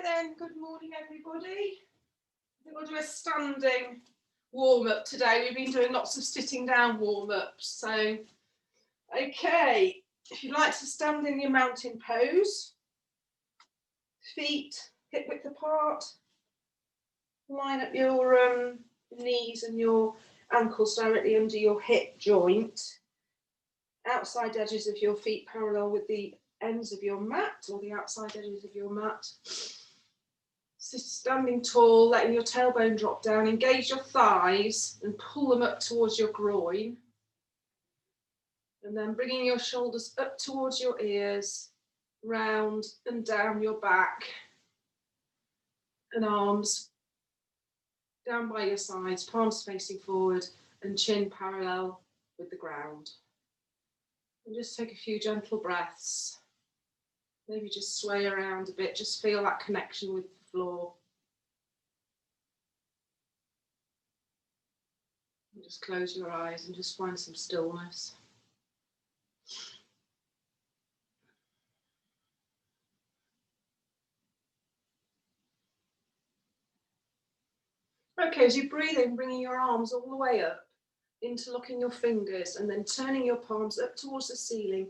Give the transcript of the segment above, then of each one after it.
Right then, good morning everybody. I think we'll do a standing warm-up today. We've been doing lots of sitting down warm-ups. So, okay, if you like to stand in your mountain pose, feet hip width apart, line up your knees and your ankles directly under your hip joint, outside edges of your feet parallel with the ends of your mat or the outside edges of your mat. So standing tall, letting your tailbone drop down, engage your thighs and pull them up towards your groin. And then bringing your shoulders up towards your ears, round and down your back, and arms down by your sides, palms facing forward and chin parallel with the ground. And just take a few gentle breaths. Maybe just sway around a bit, just feel that connection with the floor. And just close your eyes and just find some stillness. Okay, as you breathe in, bringing your arms all the way up, interlocking your fingers and then turning your palms up towards the ceiling,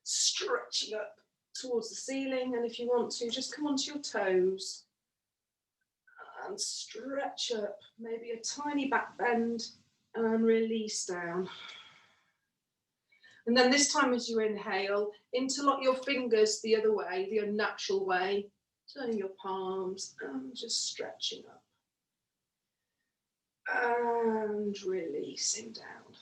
stretching up towards the ceiling. And if you want to, just come onto your toes and stretch up, maybe a tiny back bend and release down. And then this time as you inhale, interlock your fingers the other way, the unnatural way, turning your palms and just stretching up. And releasing down.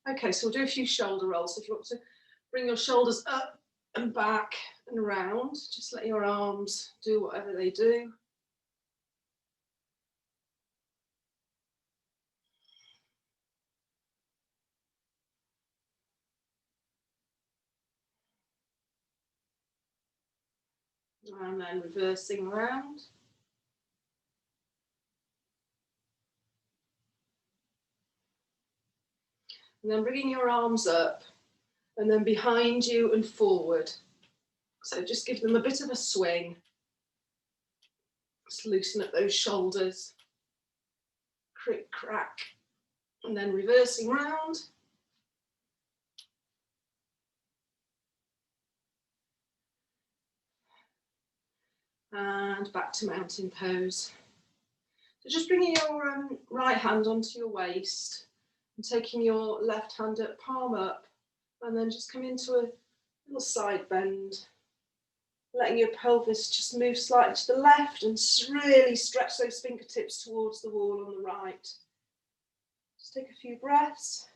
Okay, so we'll do a few shoulder rolls. If you want to bring your shoulders up and back and around, just let your arms do whatever they do. And then reversing around. And then bringing your arms up and then behind you and forward. So just give them a bit of a swing. Just loosen up those shoulders. Crick, crack. And then reversing round. And back to mountain pose. So just bringing your right hand onto your waist and taking your left hand up, palm up, and then just come into a little side bend, letting your pelvis just move slightly to the left and really stretch those fingertips towards the wall on the right. Just take a few breaths,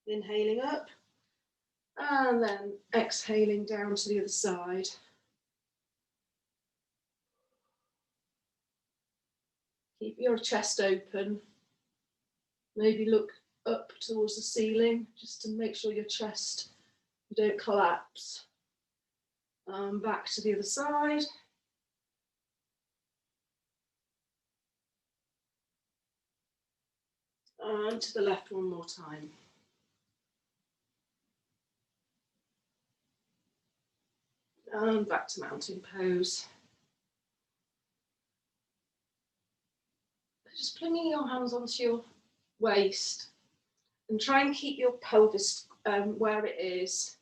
inhaling up, and then exhaling down to the other side. Keep your chest open. Maybe look up towards the ceiling just to make sure your chest, you don't collapse. Back to the other side. And to the left one more time. And back to mountain pose. Just bringing your hands onto your waist and try and keep your pelvis where it is.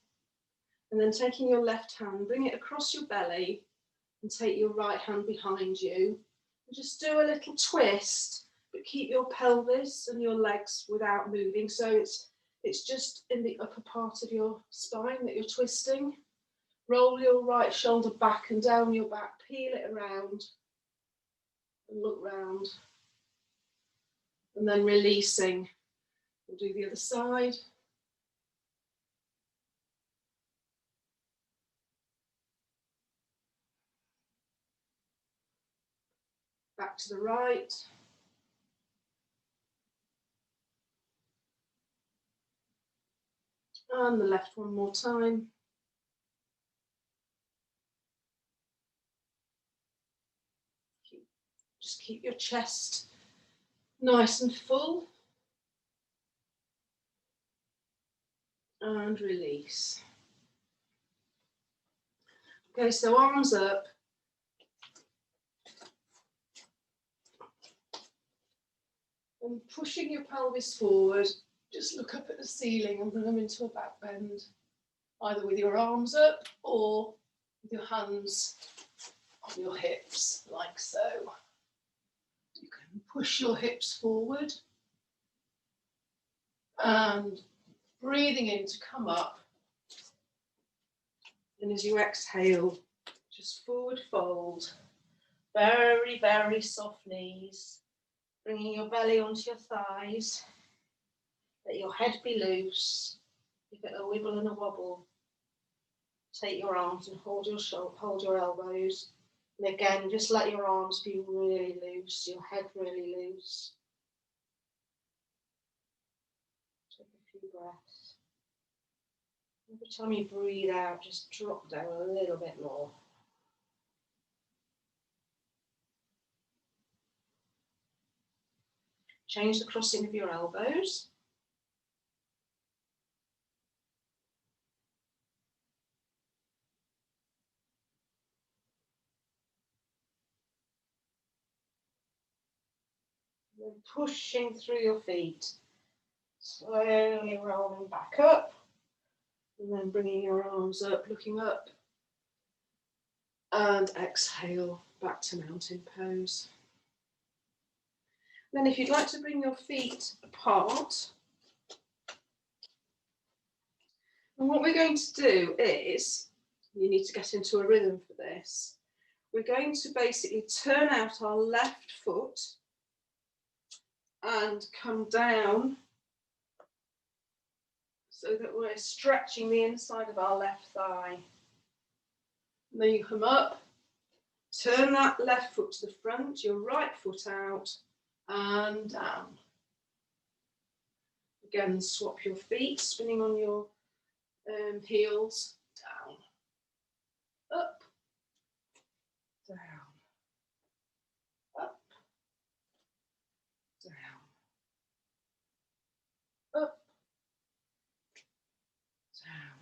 And then taking your left hand, bring it across your belly and take your right hand behind you. And just do a little twist, but keep your pelvis and your legs without moving. So it's just in the upper part of your spine that you're twisting. Roll your right shoulder back and down your back, peel it around and look round. And then releasing. We'll do the other side. Back to the right. And the left one more time. Just keep your chest nice and full. And release. Okay, so arms up. And pushing your pelvis forward, just look up at the ceiling and bring them into a back bend, either with your arms up or with your hands on your hips, like so. You can push your hips forward and breathing in to come up. And as you exhale, just forward fold. Very, very soft knees. Bringing your belly onto your thighs. Let your head be loose. Give it a wibble and a wobble. Take your arms and hold your elbows. And again, just let your arms be really loose, your head really loose. Take a few breaths. Every time you breathe out, just drop down a little bit more. Change the crossing of your elbows. And then pushing through your feet. Slowly rolling back up. And then bringing your arms up, looking up. And exhale, back to mountain pose. Then if you'd like to bring your feet apart, and what we're going to do is, you need to get into a rhythm for this, we're going to basically turn out our left foot and come down so that we're stretching the inside of our left thigh. And then you come up, turn that left foot to the front, your right foot out, and down. Again, swap your feet, spinning on your heels, down, up, down, up, down, up, down,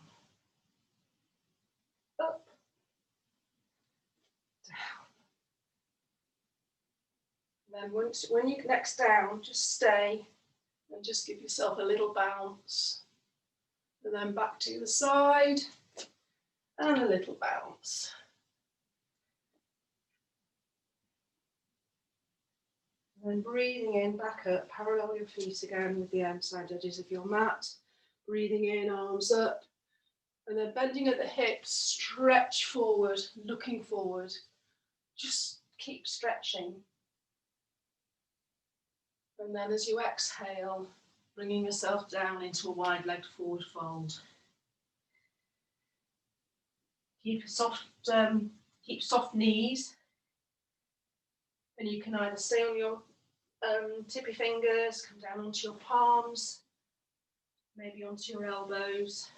up, down. And then when you next down, just stay and just give yourself a little bounce. And then back to the side and a little bounce. And then breathing in, back up, parallel your feet again with the outside edges of your mat. Breathing in, arms up. And then bending at the hips, stretch forward, looking forward. Just keep stretching. And then as you exhale, bringing yourself down into a wide-legged forward fold. Keep soft knees. And you can either stay on your tippy fingers, come down onto your palms, maybe onto your elbows.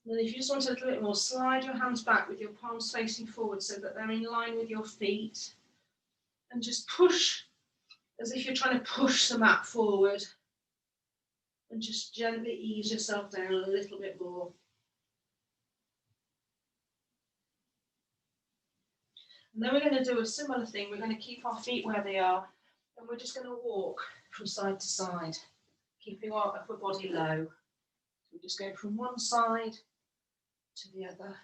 And then if you just want a little bit more, slide your hands back with your palms facing forward so that they're in line with your feet. And just push as if you're trying to push the mat forward. And just gently ease yourself down a little bit more. And then we're going to do a similar thing. We're going to keep our feet where they are. And we're just going to walk from side to side, keeping our upper body low. We just go from one side to the other.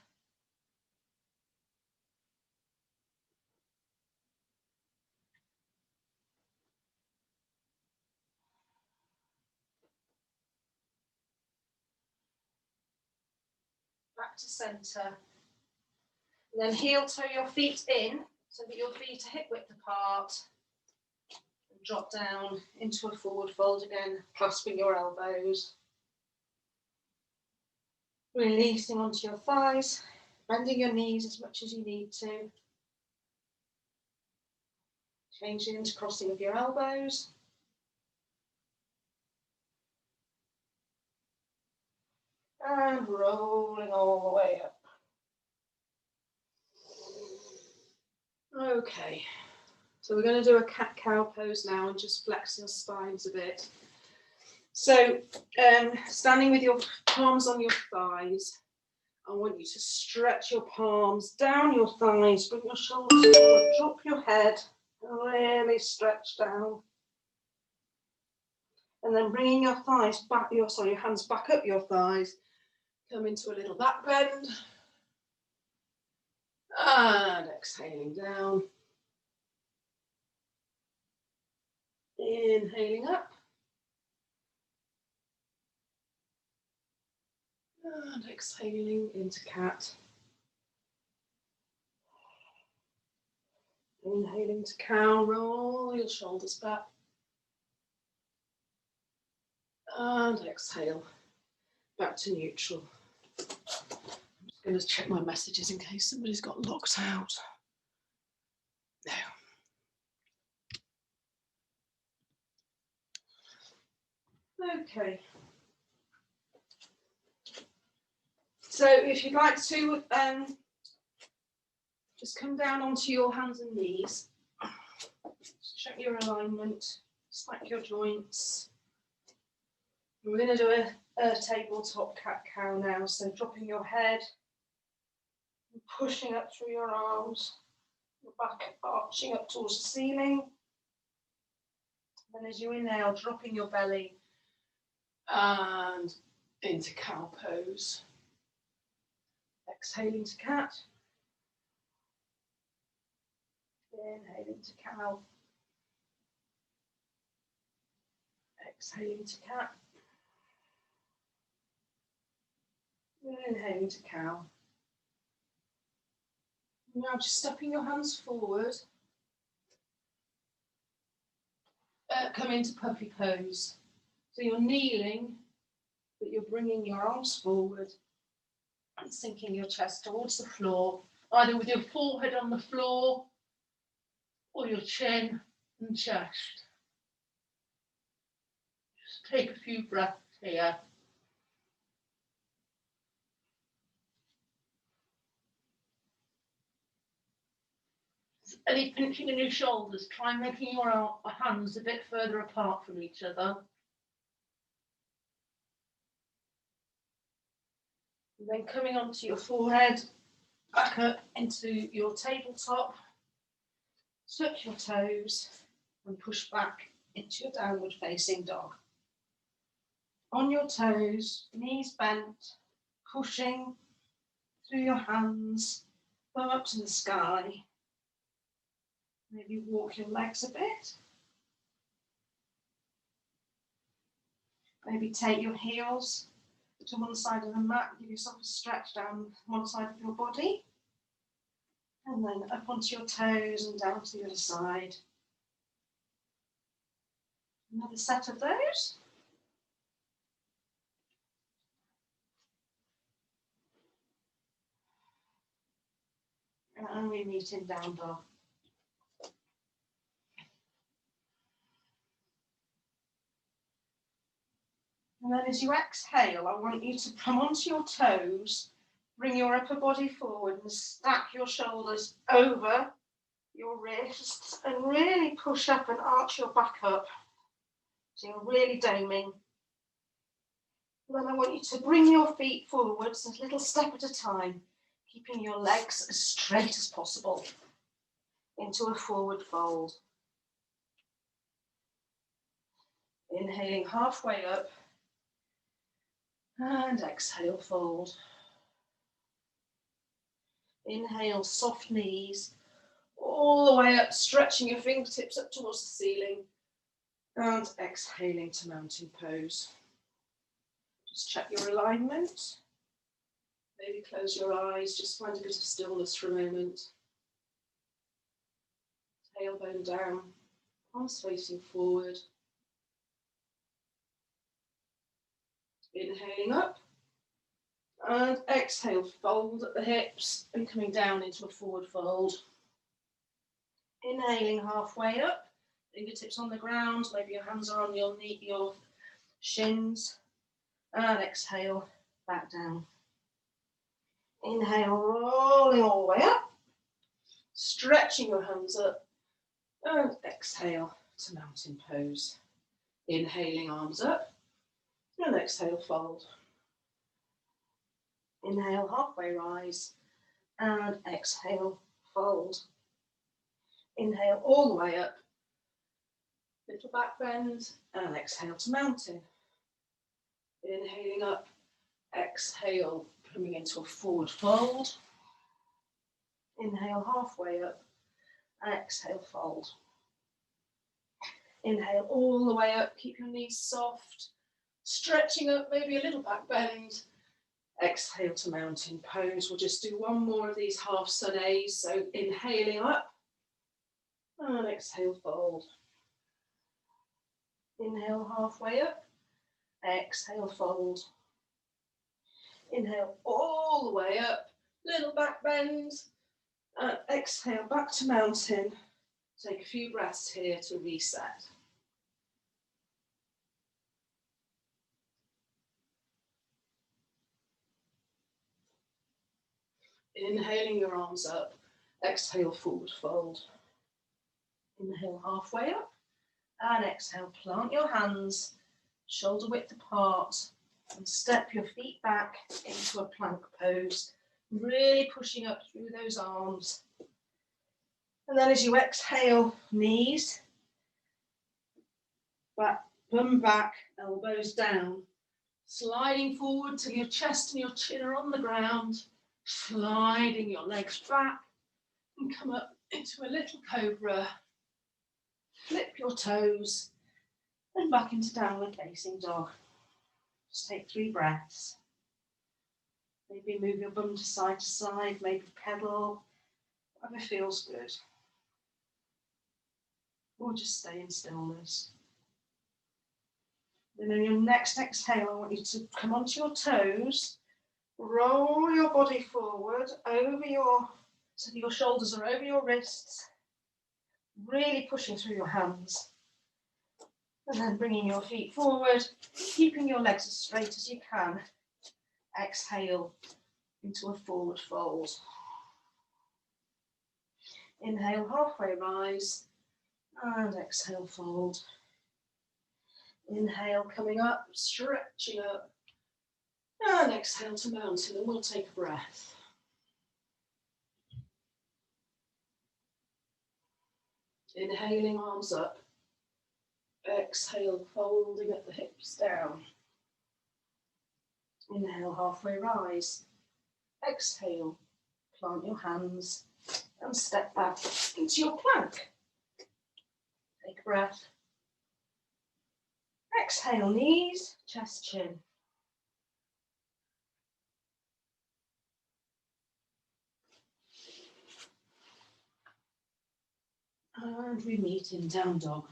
Back to centre. And then heel toe your feet in so that your feet are hip width apart. And drop down into a forward fold again, clasping your elbows. Releasing onto your thighs, bending your knees as much as you need to. Changing into crossing of your elbows. And rolling all the way up. Okay, so we're going to do a cat-cow pose now and just flex your spines a bit. So standing with your palms on your thighs, I want you to stretch your palms down your thighs, bring your shoulders forward, drop your head, and really stretch down. And then bringing your thighs back, your hands back up your thighs, come into a little back bend. And exhaling down. Inhaling up. And exhaling into cat. Inhaling to cow, roll your shoulders back. And exhale, back to neutral. I'm just going to check my messages in case somebody's got locked out. No. Okay. So if you'd like to just come down onto your hands and knees, just check your alignment, stack your joints. We're going to do a tabletop cat-cow now, so dropping your head, and pushing up through your arms, your back arching up towards the ceiling. Then as you inhale, dropping your belly and into cow pose. Exhaling to cat. Inhaling to cow. Exhaling to cat. Inhaling to cow. Now just stepping your hands forward. Come into puppy pose. So you're kneeling, but you're bringing your arms forward and sinking your chest towards the floor, either with your forehead on the floor or your chin and chest. Just take a few breaths here. Any pinching in your shoulders, try making your hands a bit further apart from each other. And then coming onto your forehead, back up into your tabletop, touch your toes and push back into your downward facing dog. On your toes, knees bent, pushing through your hands, thumb up to the sky. Maybe walk your legs a bit. Maybe take your heels to one side of the mat, give yourself a stretch down one side of your body. And then up onto your toes and down to the other side. Another set of those. And we meet in down dog. And then as you exhale, I want you to come onto your toes, bring your upper body forward and stack your shoulders over your wrists and really push up and arch your back up. So you're really doming. And then I want you to bring your feet forwards a little step at a time, keeping your legs as straight as possible into a forward fold. Inhaling halfway up and exhale, fold. Inhale, soft knees, all the way up, stretching your fingertips up towards the ceiling and exhaling to mountain pose. Just check your alignment. Maybe close your eyes, just find a bit of stillness for a moment. Tailbone down, arms facing forward. Inhaling up and exhale, fold at the hips and coming down into a forward fold. Inhaling halfway up, fingertips on the ground, maybe your hands are on your knee, your shins, and exhale, back down. Inhale, rolling all the way up, stretching your hands up, and exhale to mountain pose. Inhaling, arms up, And exhale, fold. Inhale, halfway rise, and exhale, fold. Inhale all the way up, little back bend, and exhale to mountain. Inhaling up, exhale, coming into a forward fold. Inhale halfway up, exhale, fold. Inhale all the way up, keep your knees soft, stretching up, maybe a little back bend. Exhale to mountain pose. We'll just do one more of these half sun A's. So inhaling up, and exhale, fold. Inhale halfway up, exhale, fold. Inhale all the way up, little back bend, and exhale back to mountain. Take a few breaths here to reset. Inhaling your arms up, exhale, forward fold. Inhale halfway up, and exhale, plant your hands, shoulder width apart, and step your feet back into a plank pose, really pushing up through those arms. And then as you exhale, knees, back, bum back, elbows down, sliding forward till your chest and your chin are on the ground, sliding your legs back, and come up into a little cobra. Flip your toes, and back into downward facing dog. Just take 3 breaths. Maybe move your bum to side, maybe pedal, whatever feels good. Or just stay in stillness. Then on your next exhale, I want you to come onto your toes, roll your body forward so your shoulders are over your wrists, really pushing through your hands. And then bringing your feet forward, keeping your legs as straight as you can. Exhale into a forward fold. Inhale, halfway rise, and exhale, fold. Inhale, coming up, stretching up, and exhale to mountain, and we'll take a breath. Inhaling, arms up. Exhale, folding at the hips down. Inhale, halfway rise. Exhale, plant your hands and step back into your plank. Take a breath. Exhale, knees, chest, chin. And we meet in down dog.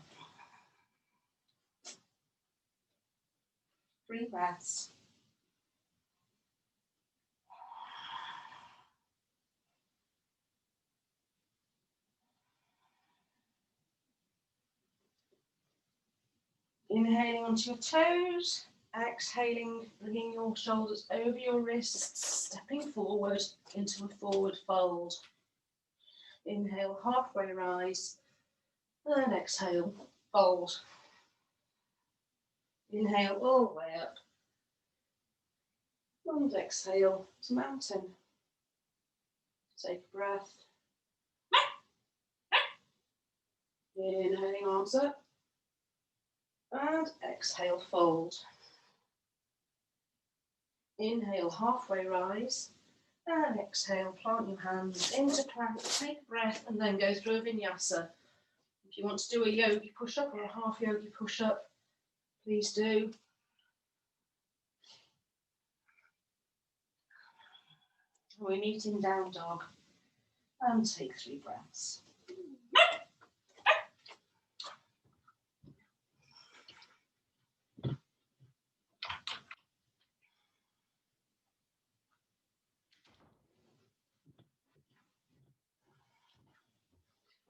3 breaths. Inhaling onto your toes, exhaling, bringing your shoulders over your wrists, stepping forward into a forward fold. Inhale, halfway rise, and exhale, fold. Inhale all the way up, and exhale to mountain. Take a breath. Inhaling, arms up. And exhale, fold. Inhale, halfway rise. And exhale, plant your hands into plank, take a breath, and then go through a vinyasa. If you want to do a yogi push-up or a half yogi push-up, please do. We meet in down dog. And take 3 breaths.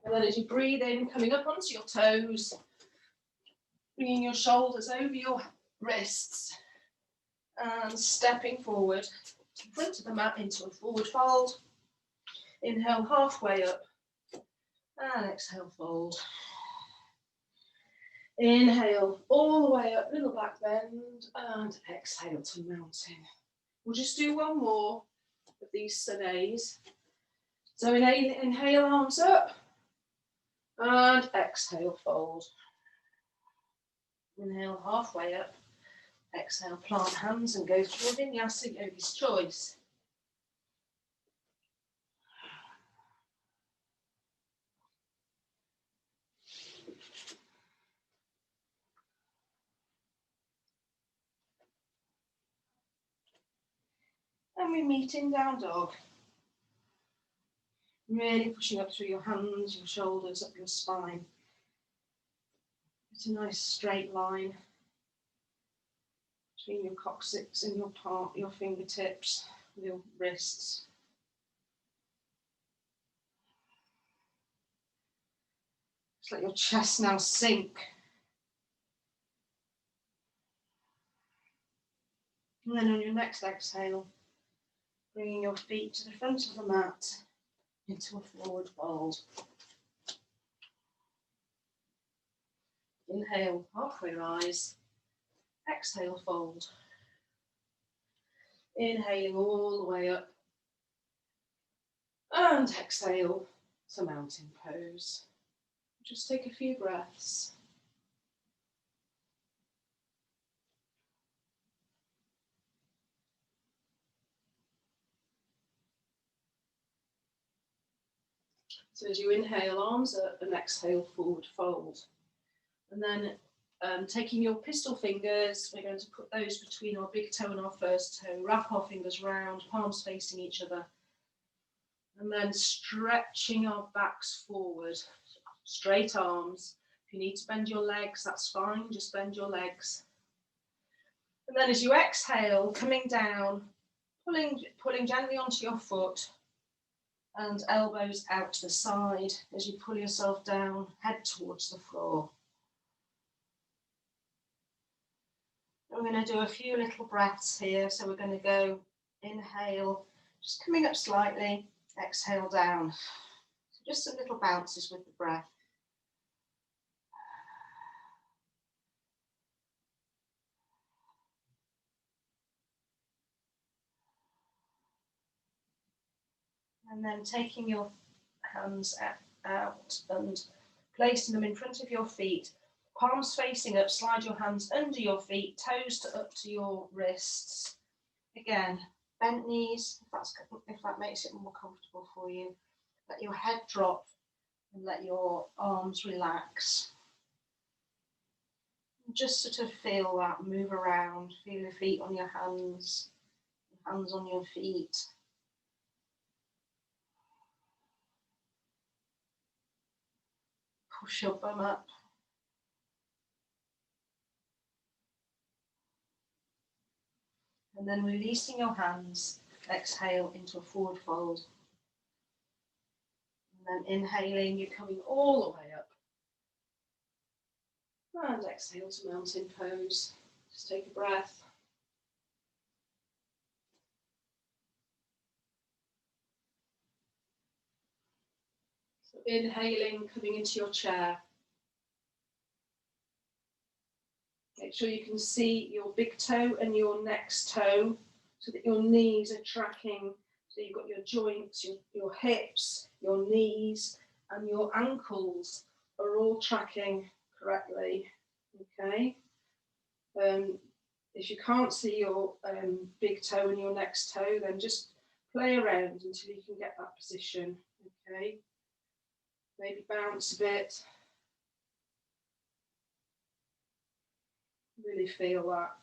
And then as you breathe in, coming up onto your toes, bringing your shoulders over your wrists and stepping forward to the front of the mat into a forward fold. Inhale, halfway up, and exhale, fold. Inhale all the way up, little back bend, and exhale to mountain. We'll just do one more of these sunnays. So inhale, arms up, and exhale, fold. Inhale halfway up, exhale, plant hands and go through a Vinyasa, yogi's choice. And we meet in down dog. Really pushing up through your hands, your shoulders, up your spine. It's a nice straight line between your coccyx and your fingertips, your wrists. Just let your chest now sink. And then on your next exhale, bringing your feet to the front of the mat into a forward fold. Inhale, halfway rise. Exhale, fold. Inhaling all the way up. And exhale to mountain pose. Just take a few breaths. So as you inhale, arms up, and exhale, forward fold. And then taking your pistol fingers, we're going to put those between our big toe and our first toe, wrap our fingers round, palms facing each other. And then stretching our backs forward, straight arms. If you need to bend your legs, that's fine, just bend your legs. And then as you exhale, coming down, pulling gently onto your foot, and elbows out to the side as you pull yourself down, head towards the floor. We're going to do a few little breaths here. So we're going to go inhale, just coming up slightly, exhale down. So just some little bounces with the breath. And then taking your hands out and placing them in front of your feet, palms facing up, slide your hands under your feet, toes up to your wrists. Again, bent knees, if that makes it more comfortable for you. Let your head drop and let your arms relax. Just sort of feel that move around, feel your feet on your hands on your feet. Push your bum up. And then releasing your hands, exhale into a forward fold. And then inhaling, you're coming all the way up. And exhale to mountain pose. Just take a breath. So inhaling, coming into your chair. Make sure you can see your big toe and your next toe so that your knees are tracking. So you've got your joints, your hips, your knees, and your ankles are all tracking correctly. Okay. If you can't see your big toe and your next toe, then just play around until you can get that position. Okay. Maybe bounce a bit. Really feel that.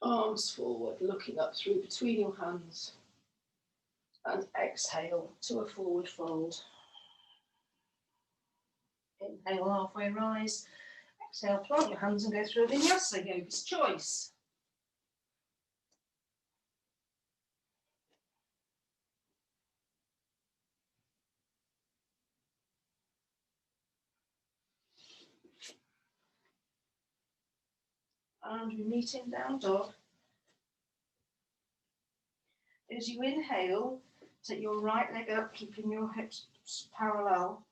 Arms forward, looking up through between your hands. And exhale to a forward fold. Inhale, halfway rise. Exhale, plant your hands and go through a Vinyasa, yogi's choice. And we meet in down dog. As you inhale, take your right leg up, keeping your hips parallel.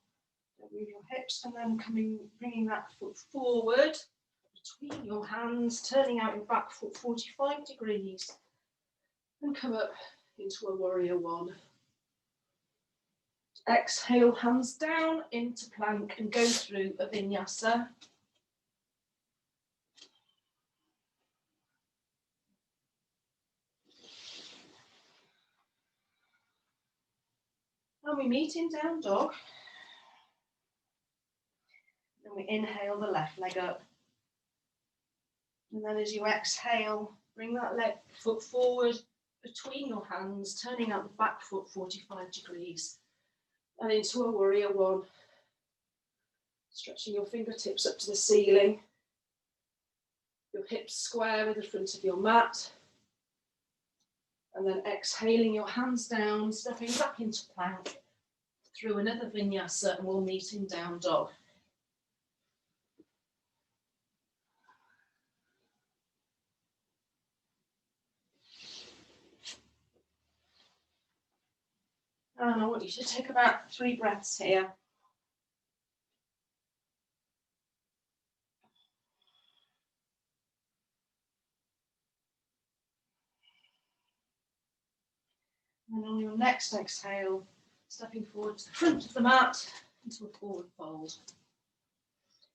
Move your hips and then bringing that foot forward between your hands, turning out your back foot 45 degrees and come up into a warrior one. Exhale, hands down into plank and go through a vinyasa. And we meet in down dog. And we inhale the left leg up. And then as you exhale, bring that foot forward between your hands, turning out the back foot 45 degrees. And into a warrior one. Stretching your fingertips up to the ceiling. Your hips square with the front of your mat. And then exhaling your hands down, stepping back into plank through another vinyasa, and we'll meet in down dog. And I want you to take about 3 breaths here. And on your next exhale, stepping forward to the front of the mat into a forward fold.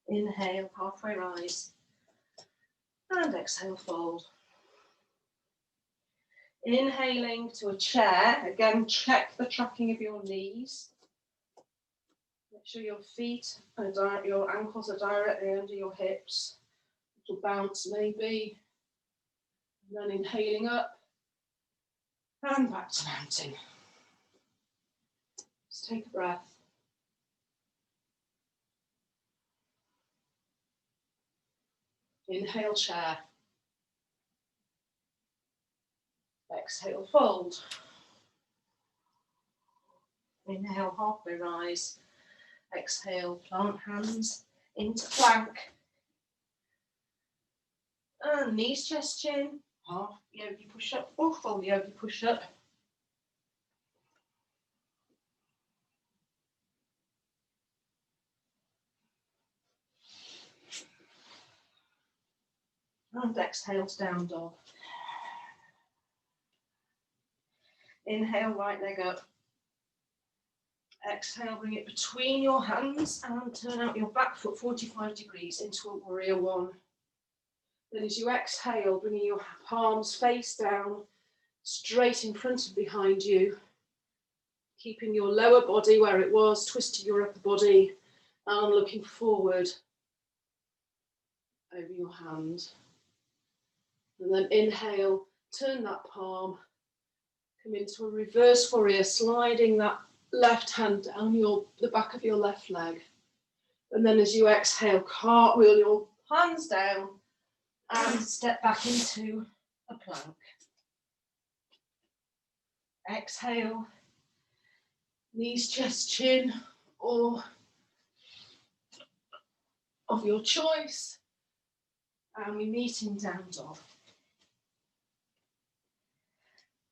Inhale, halfway rise. And exhale, fold. Inhaling to a chair. Again, check the tracking of your knees. Make sure your feet are your ankles are directly under your hips. A little bounce maybe. And then inhaling up and back to mountain. Just take a breath. Inhale, chair. Exhale, fold. Inhale, halfway rise. Exhale, plant hands into plank. And knees, chest, chin. Half yogi push up or full yogi push up. And exhale to down dog. Inhale, right leg up. Exhale, bring it between your hands and turn out your back foot 45 degrees into a warrior one. Then as you exhale, bringing your palms face down, straight in front and behind you, keeping your lower body where it was, twisting your upper body and looking forward over your hand. And then inhale, turn that palm, come into a reverse warrior, sliding that left hand down the back of your left leg. And then as you exhale, cartwheel your hands down and step back into a plank. Exhale, knees, chest, chin, or of your choice. And we meet in down dog.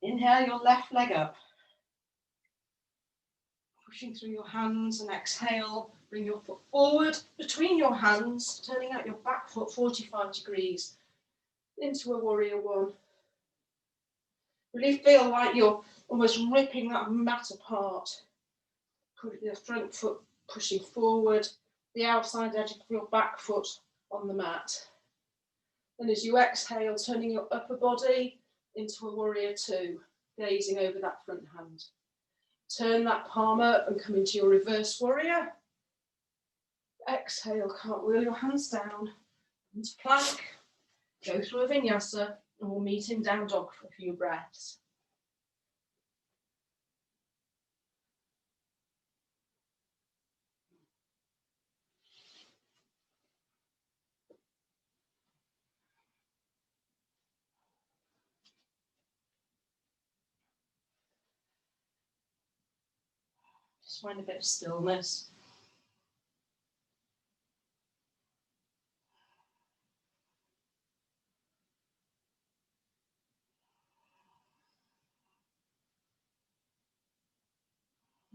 Inhale your left leg up. Pushing through your hands, and exhale, bring your foot forward between your hands, turning out your back foot 45 degrees into a warrior one. Really feel like you're almost ripping that mat apart. Putting the front foot pushing forward, the outside edge of your back foot on the mat. Then as you exhale, turning your upper body into a warrior two, gazing over that front hand. Turn that palm up and come into your reverse warrior. Exhale, cartwheel your hands down into plank. Go through a vinyasa and we'll meet in down dog for a few breaths. Just find a bit of stillness.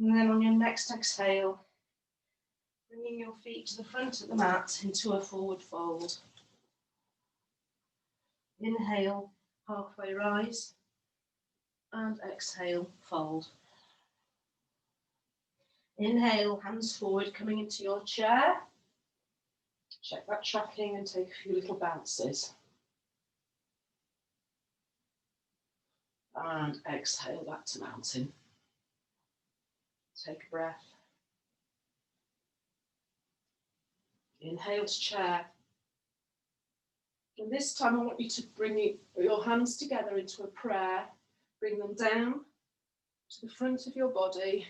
And then on your next exhale, Bringing your feet to the front of the mat into a forward fold. Inhale, halfway rise, and exhale, fold. Inhale, hands forward, coming into your chair. Check that tracking and take a few little bounces. And exhale back to mountain. Take a breath. Inhale to chair. And this time I want you to bring your hands together into a prayer. Bring them down to the front of your body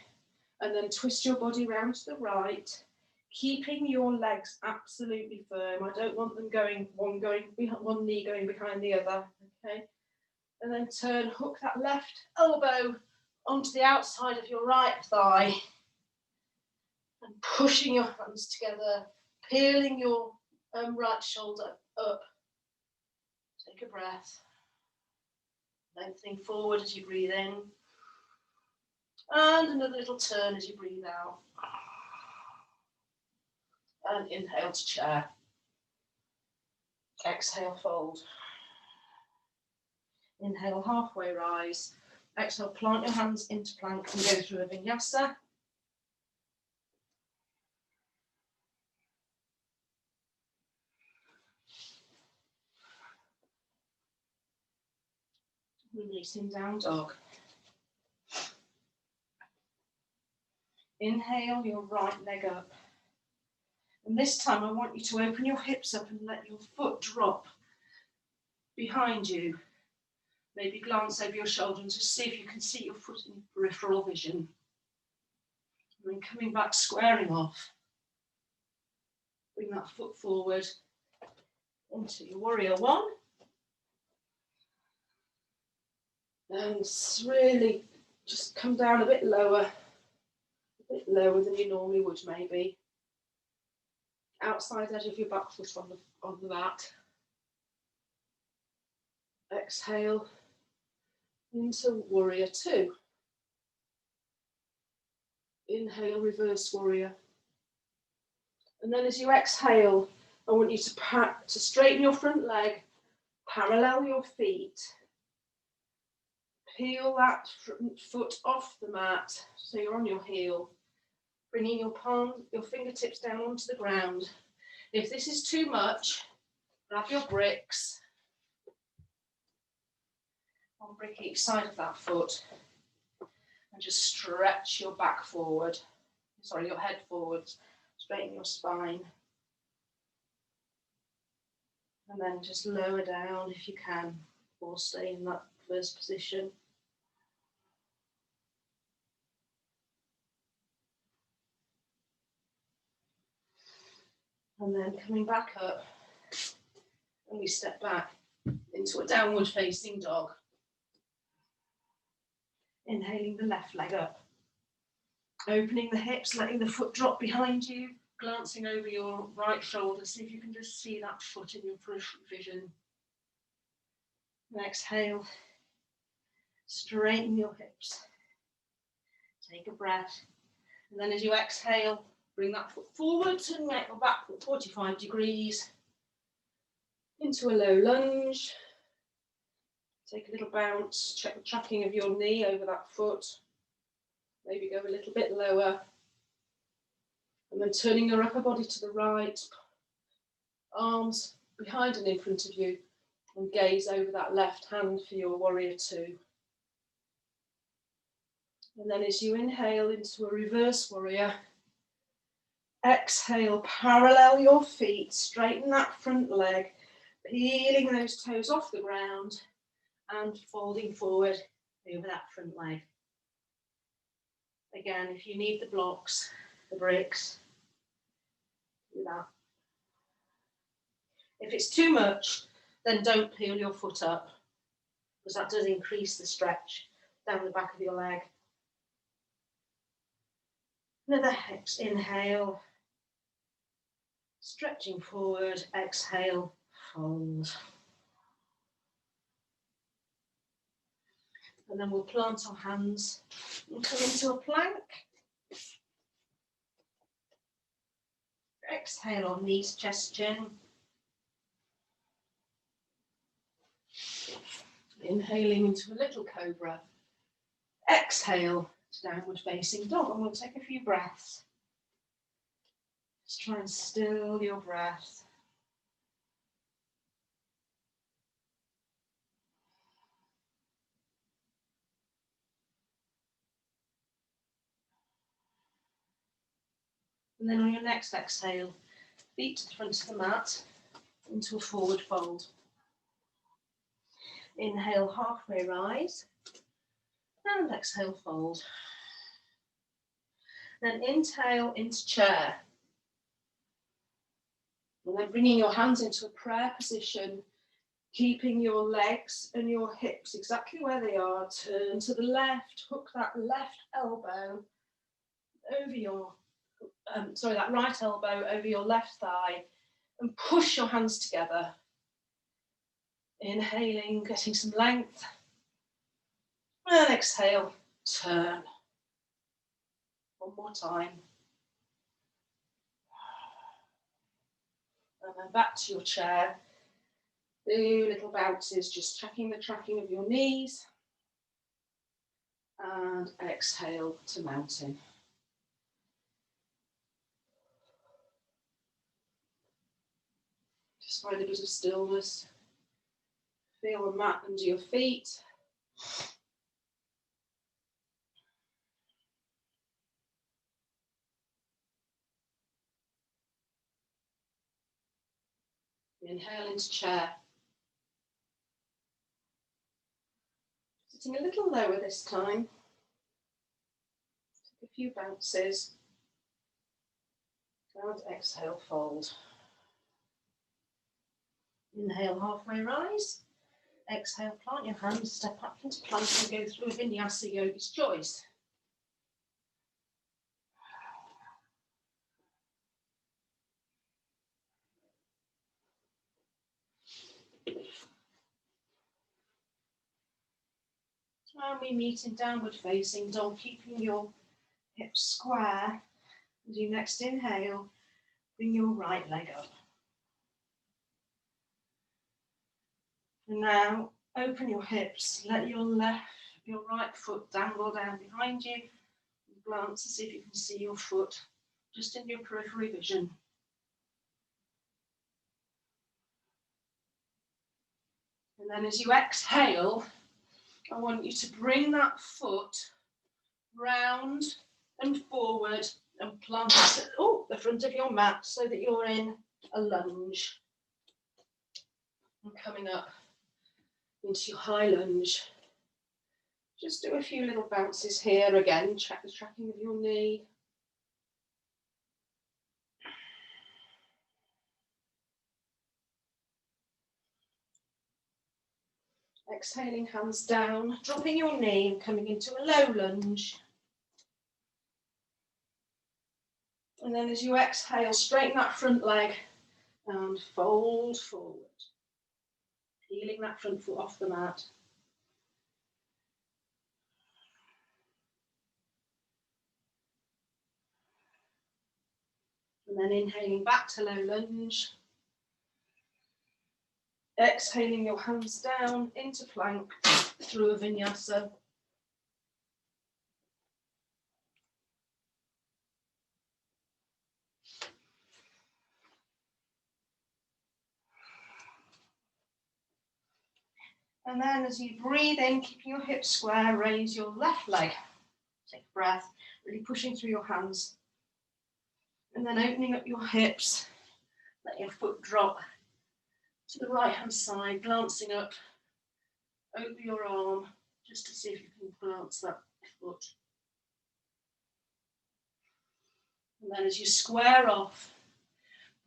and then twist your body round to the right, keeping your legs absolutely firm. I don't want them one knee going behind the other, okay? And then turn, hook that left elbow onto the outside of your right thigh and pushing your hands together, peeling your right shoulder up. Take a breath. Lengthening forward as you breathe in. And another little turn as you breathe out. And inhale to chair. Exhale, fold. Inhale, halfway rise. Exhale, plant your hands into plank and go through a vinyasa. Releasing down dog. Inhale your right leg up. And this time I want you to open your hips up and let your foot drop behind you. Maybe glance over your shoulder and just see if you can see your foot in peripheral vision. And then coming back, squaring off. Bring that foot forward into your warrior one. And really just come down a bit lower than you normally would maybe. Outside edge of your back foot on the mat. Exhale into warrior two. Inhale, reverse warrior. And then as you exhale, I want you to straighten your front leg, parallel your feet. Peel that front foot off the mat so you're on your heel. Bringing your fingertips down onto the ground. If this is too much, grab your bricks. One brick each side of that foot. And just stretch your back forward. Sorry, your head forward. Straighten your spine. And then just lower down if you can, or stay in that first position. And then coming back up, and we step back into a downward facing dog. Inhaling the left leg up. Opening the hips, letting the foot drop behind you, glancing over your right shoulder, see if you can just see that foot in your peripheral vision. And exhale, straighten your hips. Take a breath. And then as you exhale, bring that foot forward and make your back foot 45 degrees into a low lunge. Take a little bounce, check the tracking of your knee over that foot. Maybe go a little bit lower. And then turning your upper body to the right, arms behind and in front of you, and gaze over that left hand for your warrior two. And then as you inhale into a reverse warrior, exhale, parallel your feet, straighten that front leg, peeling those toes off the ground and folding forward over that front leg. Again, if you need the blocks, the bricks, do that. If it's too much, then don't peel your foot up, because that does increase the stretch down the back of your leg. Another inhale, stretching forward, exhale, fold. And then we'll plant our hands and come into a plank. Exhale on knees, chest, chin. Inhaling into a little cobra. Exhale to downward facing dog, and we'll take a few breaths. Just try and still your breath. And then on your next exhale, feet to the front of the mat into a forward fold. Inhale, halfway rise, and exhale, fold. Then inhale into chair. And then bringing your hands into a prayer position, keeping your legs and your hips exactly where they are. Turn to the left, hook that left elbow over your, that right elbow over your left thigh, and push your hands together. Inhaling, getting some length. And exhale, turn. One more time. And then back to your chair. Do little bounces, just checking the tracking of your knees. And exhale to mountain. Just find a bit of stillness. Feel the mat under your feet. Inhale into chair. Sitting a little lower this time. Take a few bounces. And exhale, fold. Inhale, halfway rise. Exhale, plant your hands, step up into plank and go through a Vinyasa Yogi's choice. And we meet in downward facing dog, keeping your hips square. As you next inhale, bring your right leg up. And now open your hips, let your right foot dangle down behind you. Glance to see if you can see your foot just in your periphery vision. And then as you exhale, I want you to bring that foot round and forward and plant it at the front of your mat so that you're in a lunge. And coming up into your high lunge. Just do a few little bounces here again, check the tracking of your knee. Exhaling, hands down, dropping your knee and coming into a low lunge. And then as you exhale, straighten that front leg and fold forward. Peeling that front foot off the mat. And then inhaling back to low lunge. Exhaling your hands down into plank through a Vinyasa. And then as you breathe in, keeping your hips square, raise your left leg. Take a breath, really pushing through your hands. And then opening up your hips, let your foot drop to the right hand side, glancing up over your arm, just to see if you can glance that foot. And then as you square off,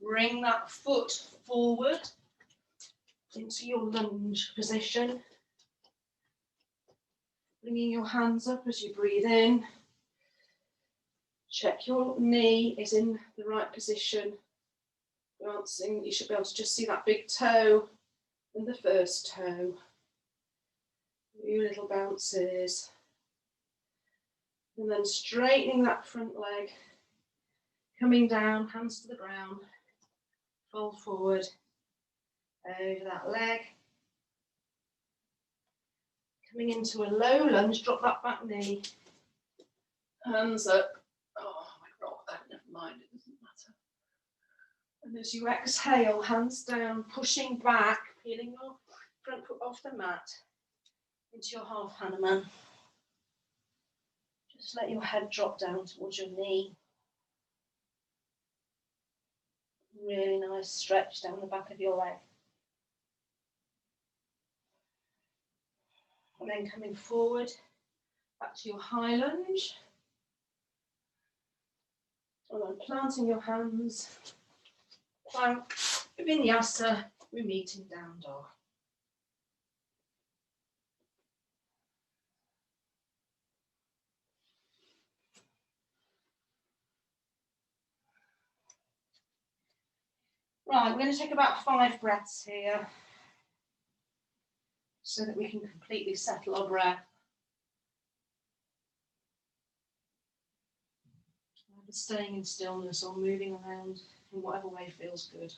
bring that foot forward into your lunge position. Bringing your hands up as you breathe in. Check your knee is in the right position. Glancing, you should be able to just see that big toe and the first toe. A few little bounces. And then straightening that front leg. Coming down, hands to the ground, fold forward, over that leg. Coming into a low lunge, drop that back knee. Hands up. Oh, I rocked that, never mind, it doesn't matter. And as you exhale, hands down, pushing back, peeling your front foot off the mat into your half Hanuman. Just let your head drop down towards your knee. Really nice stretch down the back of your leg. And then coming forward, back to your high lunge. And then planting your hands, plank, Vinyasa, we meet in down dog. Right, we're going to take about 5 breaths here so that we can completely settle our breath. Either staying in stillness or moving around in whatever way feels good.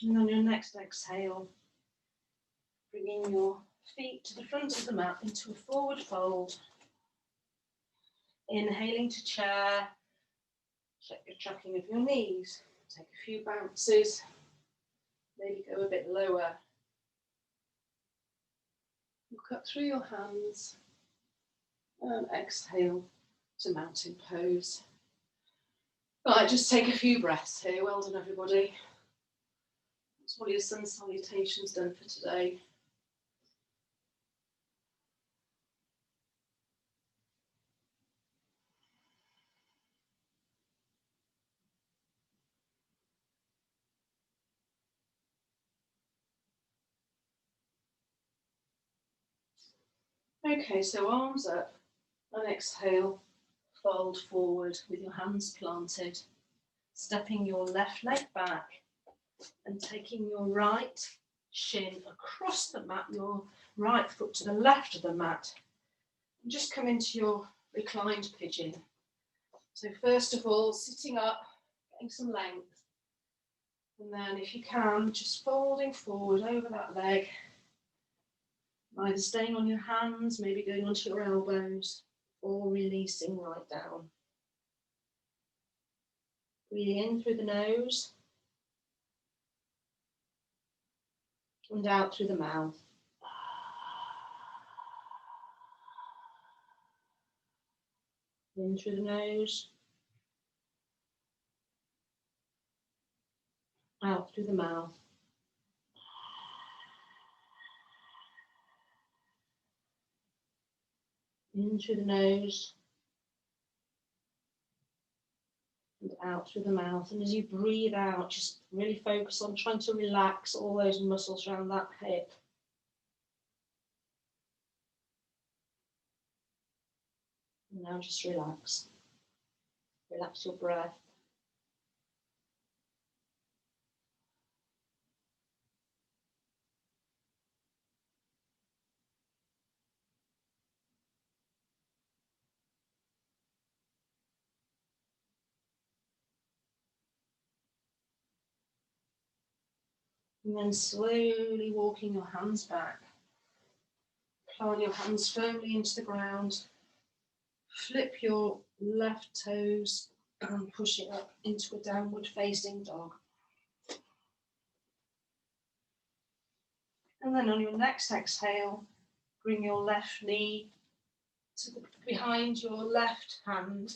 And on your next exhale, bringing your feet to the front of the mat into a forward fold. Inhaling to chair. Check your tracking of your knees. Take a few bounces. Maybe go a bit lower. Look up through your hands. And exhale to mountain pose. Right, just take a few breaths here. Well done, everybody. That's what your sun salutation's done for today. Okay, so arms up and exhale, fold forward with your hands planted, stepping your left leg back and taking your right shin across the mat, your right foot to the left of the mat, and just come into your reclined pigeon. So first of all, sitting up, getting some length, and then if you can, just folding forward over that leg, either staying on your hands, maybe going onto your elbows, or releasing right down. Breathing in through the nose and out through the mouth. In through the nose, out through the mouth. In through the nose and out through the mouth. And as you breathe out, just really focus on trying to relax all those muscles around that hip. And now just relax. Relax your breath. And then slowly walking your hands back. Plant your hands firmly into the ground. Flip your left toes and push it up into a downward facing dog. And then on your next exhale, bring your left knee to behind your left hand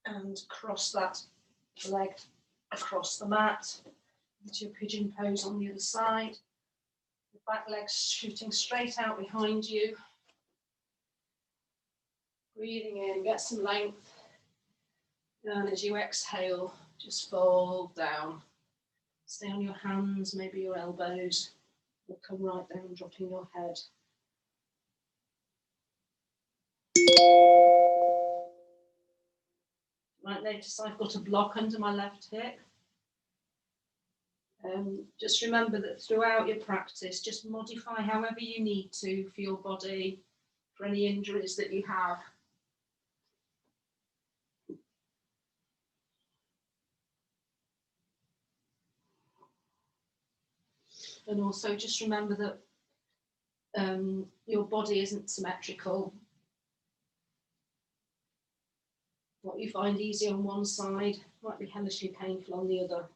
and cross that leg across the mat into your pigeon pose on the other side. The back leg's shooting straight out behind you. Breathing in, get some length. And as you exhale, just fold down. Stay on your hands, maybe your elbows. Or come right down, dropping your head. You might notice I've got a block under my left hip. Just remember that throughout your practice, just modify however you need to for your body, for any injuries that you have. And also just remember that your body isn't symmetrical. What you find easy on one side might be hellishly painful on the other.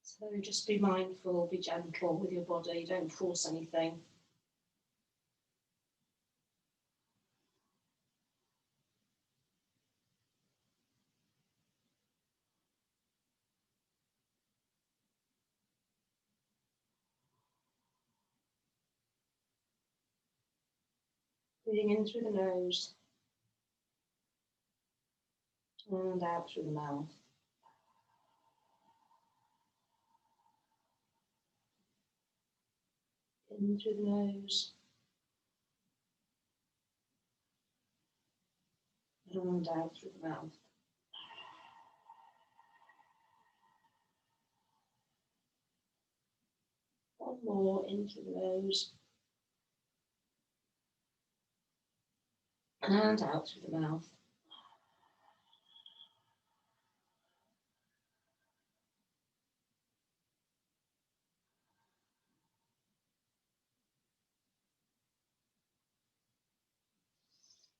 So just be mindful, be gentle with your body, don't force anything. Breathing in through the nose and out through the mouth. In through the nose and out through the mouth. One more, in through the nose and out through the mouth.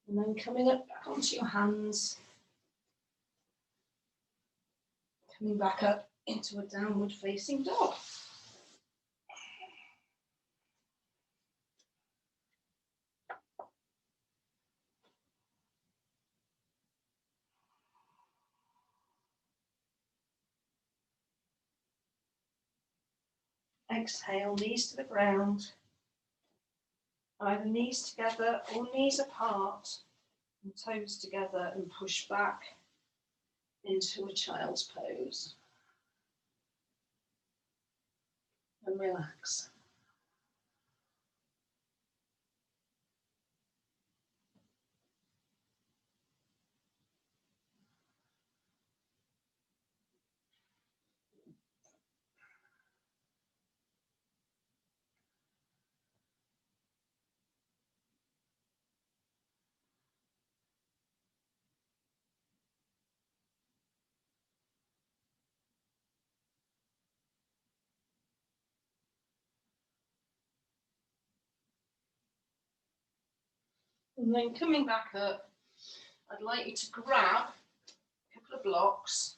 And then coming up back onto your hands, coming back up into a downward facing dog. Exhale, knees to the ground, either knees together or knees apart, and toes together, and push back into a child's pose. And relax. And then coming back up, I'd like you to grab a couple of blocks.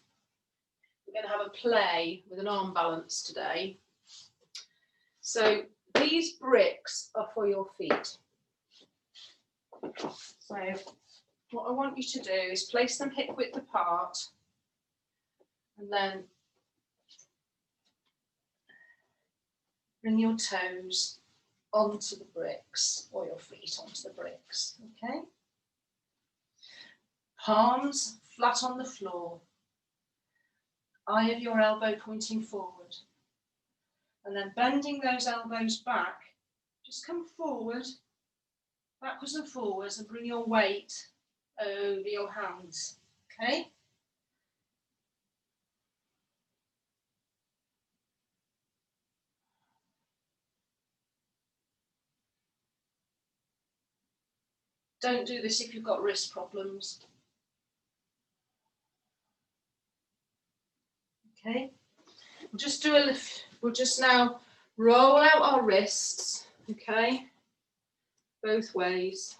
We're going to have a play with an arm balance today. So these bricks are for your feet. So what I want you to do is place them hip width apart, and then bring your toes onto the bricks, or your feet onto the bricks, okay? Palms flat on the floor, eye of your elbow pointing forward, and then bending those elbows back, just come forward, backwards and forwards, and bring your weight over your hands, okay? Don't do this if you've got wrist problems. Okay, we'll just now roll out our wrists, okay, both ways.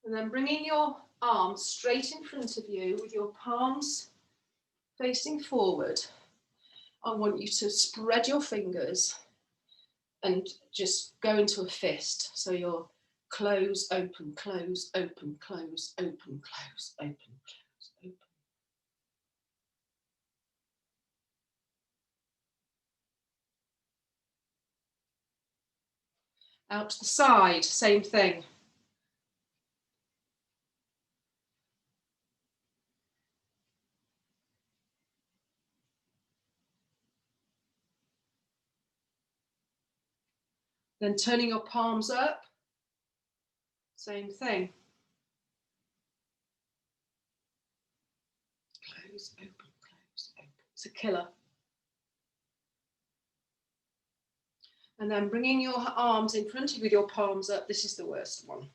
And then bringing your arms straight in front of you with your palms facing forward. I want you to spread your fingers and just go into a fist. So you're close, open, close, open, close, open, close, open, close, open. Out to the side, same thing. Then turning your palms up, same thing. Close, open, close, open. It's a killer. And then bringing your arms in front of you with your palms up. This is the worst one.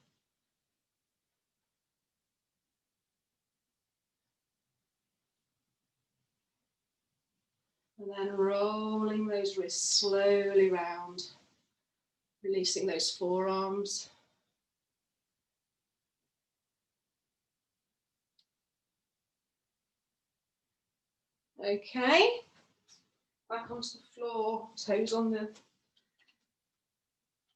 And then rolling those wrists slowly round, releasing those forearms. Okay, back onto the floor, toes on the,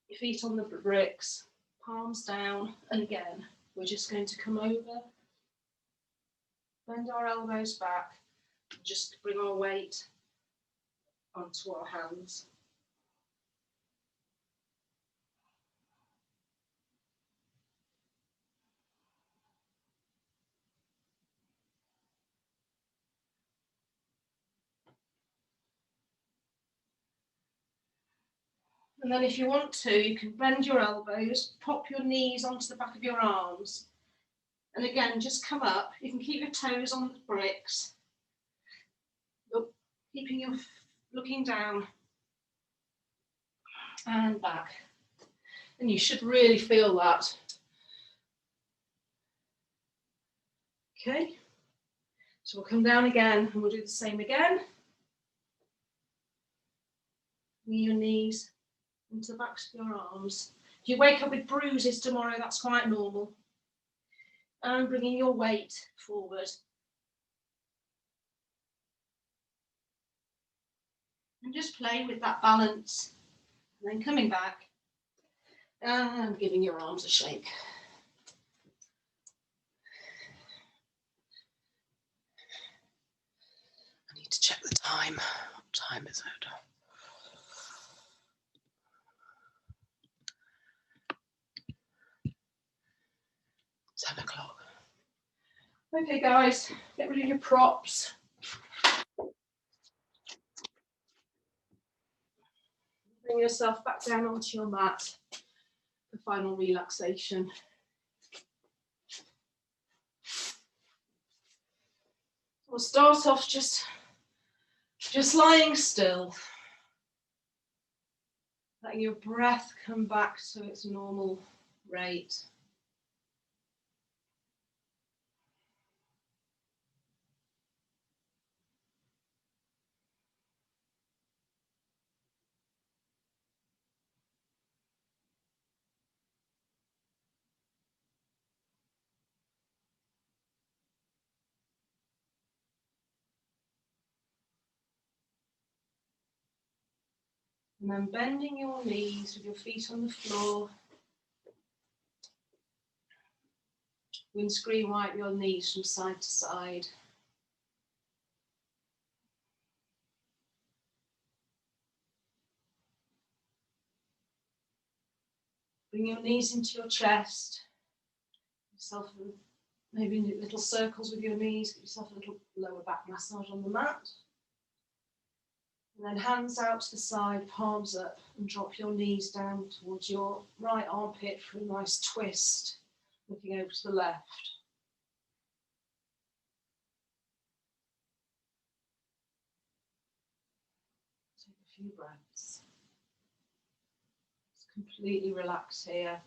your feet on the bricks, palms down, and again, we're just going to come over, bend our elbows back, and just bring our weight onto our hands. And then if you want to, you can bend your elbows, pop your knees onto the back of your arms. And again, just come up. You can keep your toes on the bricks. Keeping your, looking down and back. And you should really feel that. Okay. So we'll come down again and we'll do the same again. Bring your knees into the backs of your arms. If you wake up with bruises tomorrow, that's quite normal. And bringing your weight forward. And just play with that balance. And then coming back and giving your arms a shake. I need to check the time. What time is it? 10 o'clock. Okay, guys, get rid of your props. Bring yourself back down onto your mat for final relaxation. We'll start off just lying still, letting your breath come back to its normal rate. And then bending your knees with your feet on the floor. Windscreen wipe your knees from side to side. Bring your knees into your chest. Yourself maybe little circles with your knees. Give yourself a little lower back massage on the mat. And then hands out to the side, palms up, and drop your knees down towards your right armpit for a nice twist, looking over to the left. Take a few breaths. Just completely relax here.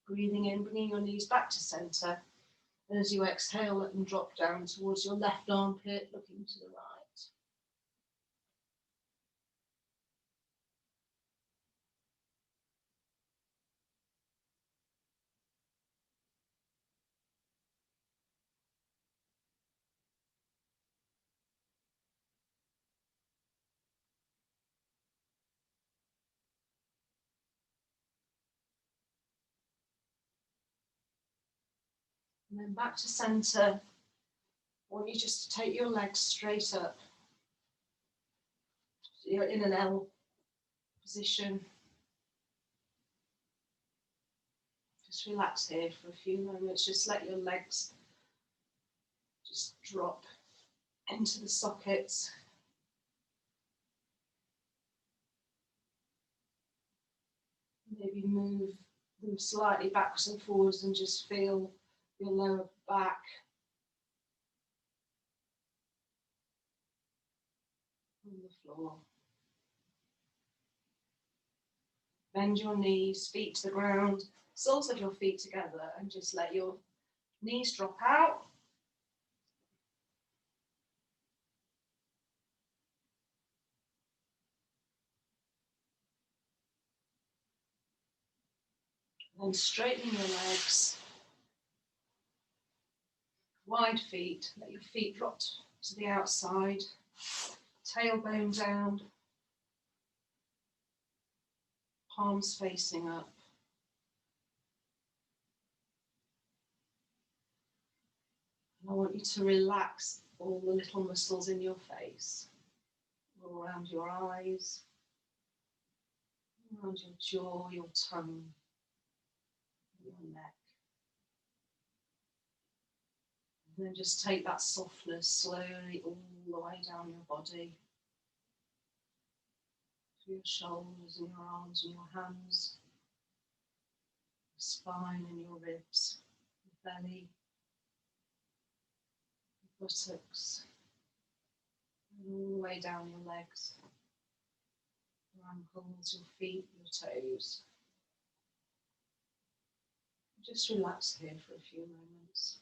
Breathing in, bringing your knees back to centre. And as you exhale, let them drop down towards your left armpit, looking to the right. And then back to centre. I want you just to take your legs straight up. So you're in an L position. Just relax here for a few moments. Just let your legs just drop into the sockets. Maybe move them slightly backwards and forwards and just feel your lower back. On the floor. Bend your knees, feet to the ground, soles of your feet together, and just let your knees drop out. Then straighten your legs. Wide feet, let your feet drop to the outside. Tailbone down. Palms facing up. And I want you to relax all the little muscles in your face, all around your eyes, around your jaw, your tongue, your neck. And then just take that softness slowly all the way down your body, to your shoulders and your arms and your hands, your spine and your ribs, your belly, your buttocks, and all the way down your legs, your ankles, your feet, your toes. Just relax here for a few moments.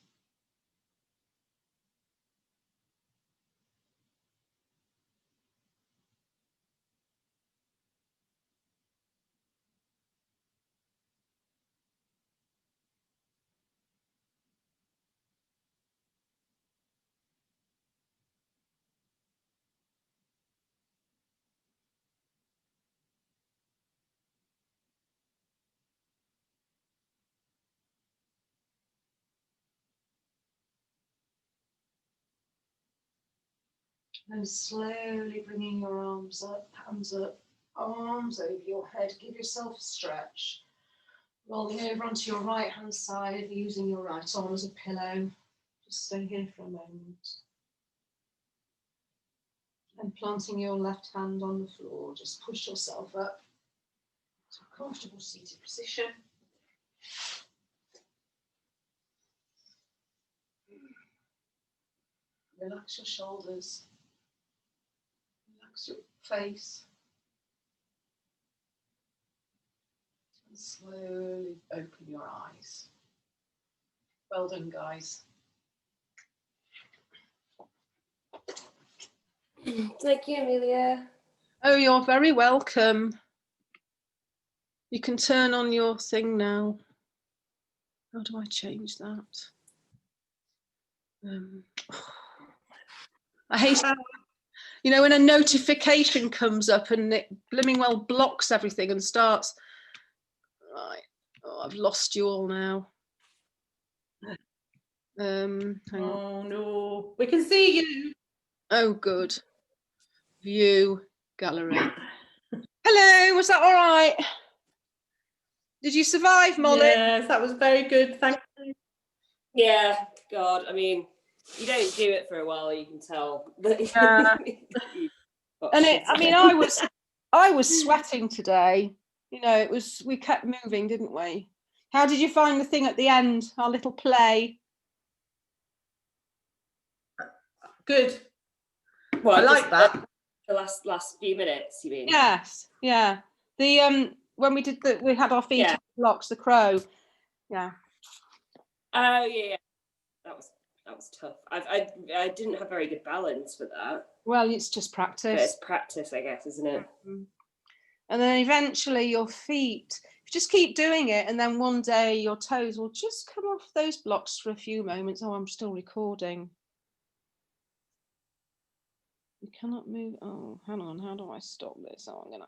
And slowly bringing your arms up, hands up, arms over your head. Give yourself a stretch. Rolling over onto your right hand side, using your right arm as a pillow. Just stay here for a moment. And planting your left hand on the floor, just push yourself up to a comfortable seated position. Relax your shoulders. Relax your face. And slowly open your eyes. Well done, guys. Thank you, Amelia. Oh, you're very welcome. You can turn on your thing now. How do I change that? I hate, you know, when a notification comes up and it blimming well blocks everything and starts. Right. Oh, I've lost you all now. Hang on. Oh no, we can see you. Oh, good. View gallery. Hello, was that all right? Did you survive, Molly? Yes, that was very good. Thank you. Yeah, God, I mean, you don't do it for a while, you can tell. And it, I mean, I was sweating today. You know, we kept moving, didn't we? How did you find the thing at the end, our little play? Good. Well, I like that. The last few minutes, you mean? Yes, yeah. The when we had our feet on the blocks, the crow. Yeah. Oh yeah. That was tough. I didn't have very good balance with that. Well, it's just practice. But it's practice, I guess, isn't it? And then eventually your feet, if you just keep doing it, and then one day your toes will just come off those blocks for a few moments. Oh, I'm still recording. You cannot move. Oh, hang on. How do I stop this? Oh, I'm gonna.